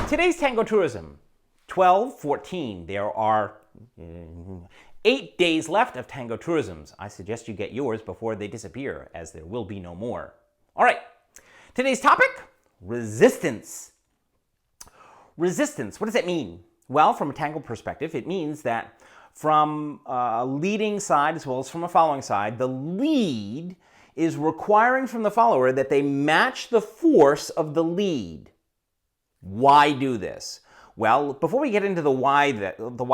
Today's Tango Tourism, 12/14. There are 8 days left of Tango Tourisms. I suggest you get yours before they disappear, as there will be no more. All right, today's topic, resistance. Resistance, what does that mean? Well, from a tango perspective, it means that from a leading side as well as from a following side, the lead is requiring from the follower that they match the force of the lead. Why do this? Well, before we get into the why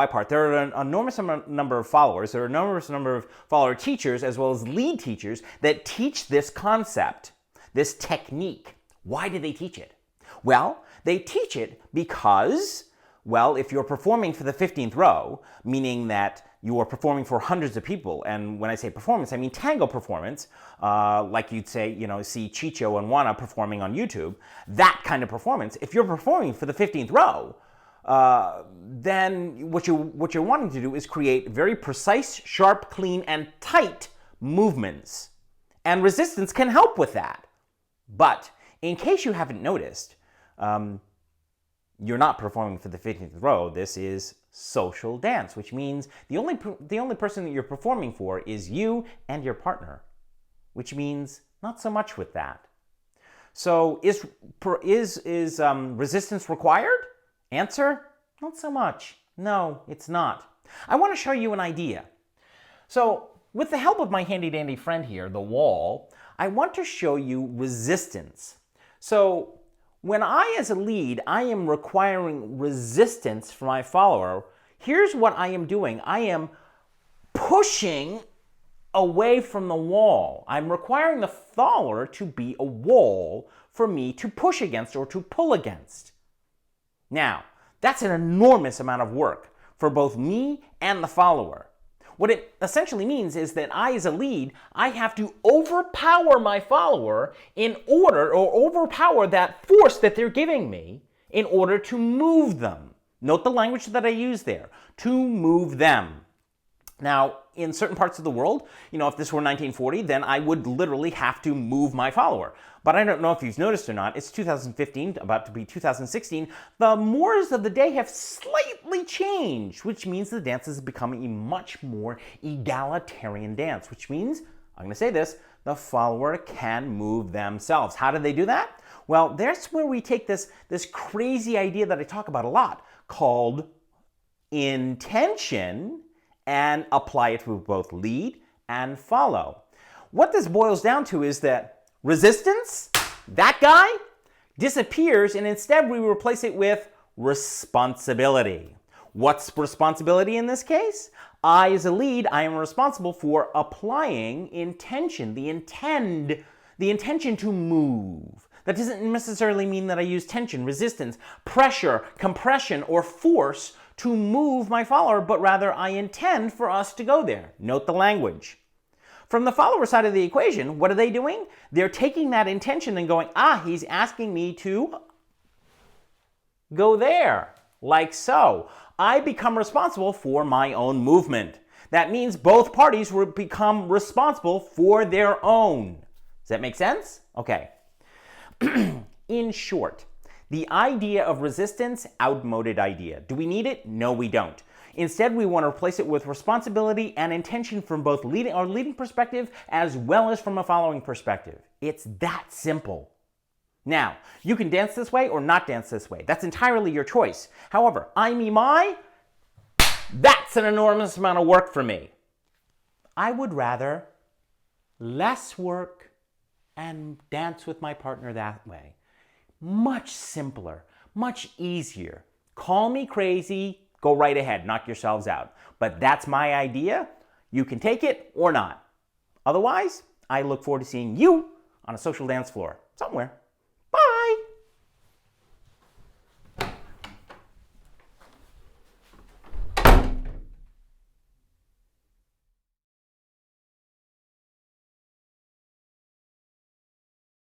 part, there are an enormous number of followers, there are an enormous number of follower teachers as well as lead teachers that teach this concept, this technique. Why do they teach it? Well, they teach it because, well, if you're performing for the 15th row, meaning that you are performing for hundreds of people, and when I say performance, I mean tango performance, like you'd say, see Chicho and Juana performing on YouTube, that kind of performance. If you're performing for the 15th row, then what you're wanting to do is create very precise, sharp, clean, and tight movements. And resistance can help with that. But in case you haven't noticed, you're not performing for the 15th row. This is social dance, which means the only person that you're performing for is you and your partner, which means not so much with that. So is resistance required? Answer, not so much. No, it's not. I want to show you an idea. So with the help of my handy dandy friend here, the wall, I want to show you resistance. So when I, as a lead, I am requiring resistance from my follower, here's what I am doing. I am pushing away from the wall. I'm requiring the follower to be a wall for me to push against or to pull against. Now, that's an enormous amount of work for both me and the follower. What it essentially means is that I, as a lead, I have to overpower my follower or overpower that force that they're giving me in order to move them. Note the language that I use there, to move them. Now, in certain parts of the world, if this were 1940, then I would literally have to move my follower. But I don't know if you've noticed or not, it's 2015, about to be 2016. The mores of the day have slightly changed, which means the dance has become a much more egalitarian dance, which means, I'm going to say this, the follower can move themselves. How do they do that? Well, that's where we take this crazy idea that I talk about a lot, called intention, and apply it to both lead and follow. What this boils down to is that resistance, that guy, disappears, and instead we replace it with responsibility. What's responsibility in this case? I, as a lead, I am responsible for applying intention, the intention to move. That doesn't necessarily mean that I use tension, resistance, pressure, compression, or force to move my follower, but rather I intend for us to go there. Note the language. From the follower side of the equation, what are they doing? They're taking that intention and going, he's asking me to go there, like so. I become responsible for my own movement. That means both parties will become responsible for their own. Does that make sense? Okay. In short, the idea of resistance, outmoded idea. Do we need it? No, we don't. Instead, we want to replace it with responsibility and intention from both our leading perspective as well as from a following perspective. It's that simple. Now, you can dance this way or not dance this way. That's entirely your choice. However, that's an enormous amount of work for me. I would rather less work and dance with my partner that way. Much simpler, much easier. Call me crazy, go right ahead, knock yourselves out. But that's my idea. You can take it or not. Otherwise, I look forward to seeing you on a social dance floor somewhere.